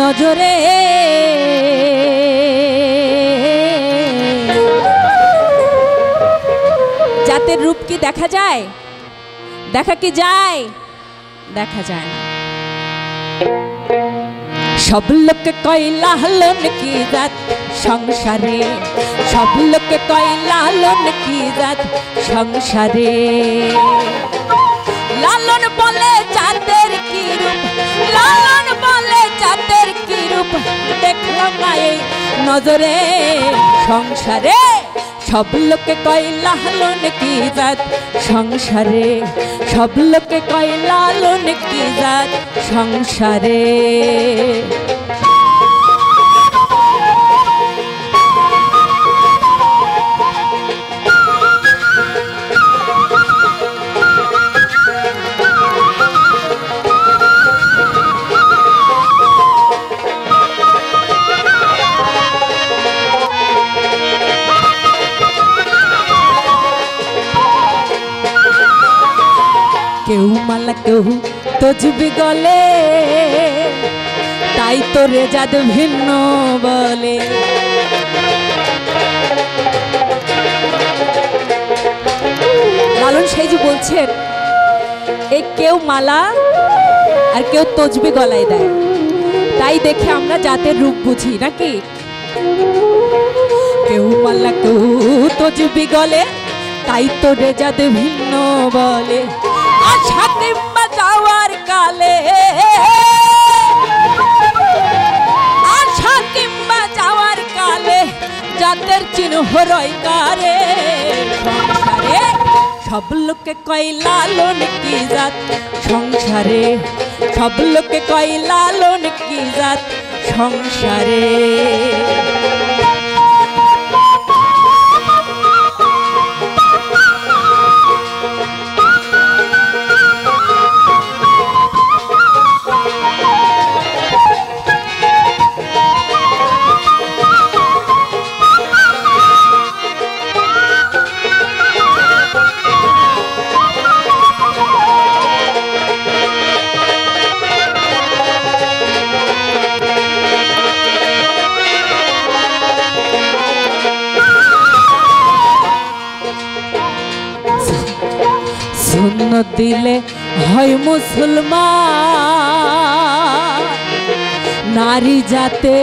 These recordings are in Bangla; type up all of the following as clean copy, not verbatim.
নজরে জাতের রূপ কি দেখা যায়? দেখা কি যায়? দেখা যায় না। সব লোকে কয় লালন কি জাত সংসারে, সব লোকে কয় লালন কি জাত সংসারে। লালন বলে জাতের কি রূপ, লালন বলে জাতের কি রূপ, দেখলাম না এই নজরে সংসারে। সব লোকে কয় লালন কি জাত সংসারে, সব লোকে কয় লালন কি জাত সংসারে। কেউ মালা কেউ তজবি গলে, তাই তোরে জাত ভিন্ন বলে। লালন সাইজি বলছেন এই কেউ মালা আর কেউ তজবি গলায় দেয়, তাই দেখে আমরা জাতের রূপ বুঝি নাকি। কেউ মালা কেউ তজবি গলে, তাই তোরে জাত ভিন্ন বলে। আশা কিংবা যাওয়ার কালে, আশা কিংবা যাওয়ার কালে জাতের চিহ্ন রয় কারে সংসারে। সব লোকে কয় লালন কি জাত সংসারে, সব লোকে কয় লালন কি জাত সংসারে। সুন্নত দিলে হয় মুসলমান, নারী জাতে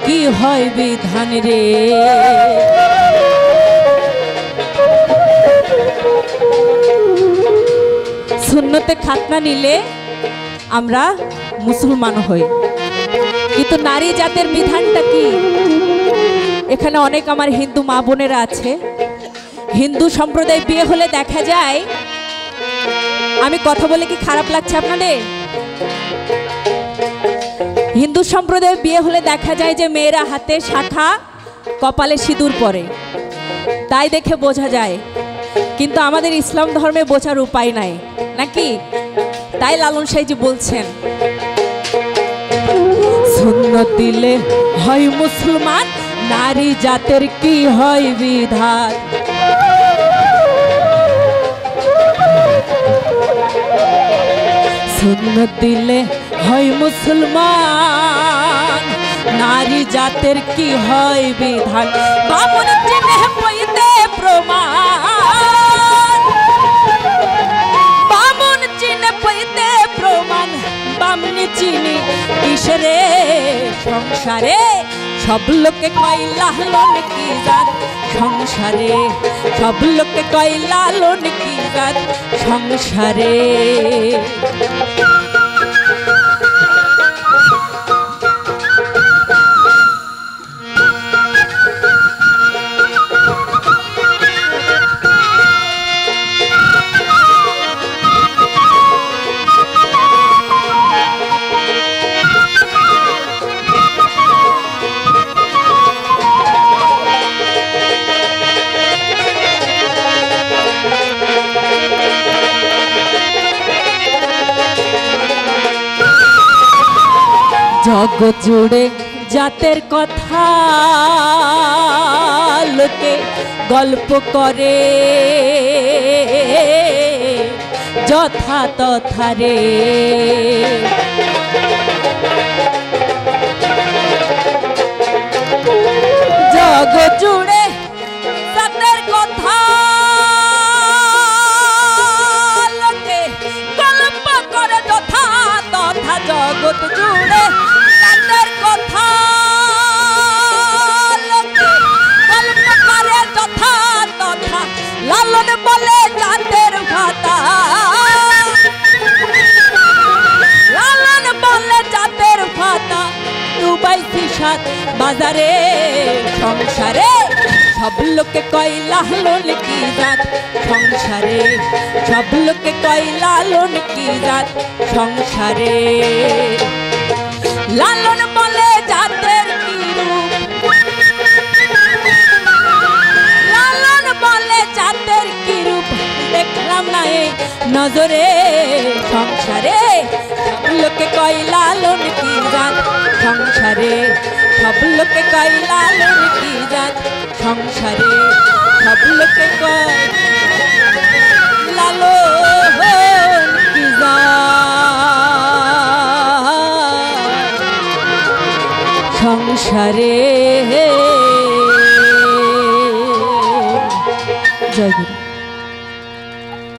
কি হয় বিধান রে। সুন্নতে খাতনা নিলে আমরা মুসলমান হই, কিন্তু নারী জাতের বিধানটা কি? এখানে অনেক আমার হিন্দু মা বোনেরা আছে, হিন্দু সম্প্রদায় বিয়ে হলে দেখা যায়, আমি কথা বলে কি খারাপ লাগছে আপনাদের? হিন্দু সম্প্রদায় বিয়ে হলে দেখা যায় যে মেয়েরা হাতে শাখা, কপালে সিঁদুর পরে, তাই দেখে বোঝা যায়। কিন্তু আমাদের ইসলাম ধর্মে বোঝার উপায় নাই নাকি। তাই লালন সাইজি বলছেন সুন্নত দিলে হয় মুসলমান, নারী জাতের কি হয় বিধান। সুন্নত দিলে হয় মুসলমান, নারী জাতের কি হয় বিধান। বামুন চিনে পইতে প্রমাণ, বামুন চিনে পইতে প্রমাণ, বামনি চিনি কিসরে সংসারে। সব লোকে কয় লালন কি জাত সংসারে, সব লোকে কয় লালন কি জাত সংসারে। জগৎ জুড়ে জাতের কথা লোকে গল্প করে, যথা তথা রে। জগৎ জুড়ে জাতের কথা লোকে গল্প করে যথা তথা, জগৎ জুড়ে জাতের কথা লোকে গল্প করে যথা তথা, লালন বলে জাতের ভাতা, লালন বলে জাতের ভাতা, ডুবাইছি সাত বাজারে সংসারে, সব লোকে কয় লালন কি জাত সংসারে, সব লোকে কয় লালন কি জাত সংসারে। লালন বলে জাতের কি রূপ, লালন বলে জাতের কি রূপ, দেখলাম না এই নজরে সংসারে, সব লোকে কয় লালন কি জাত সংসারে, সব লোকে কয় লালন কি জাত সংসারে, সব লোকে কয় লালন কি জাত সংসারে। জয় গুরু।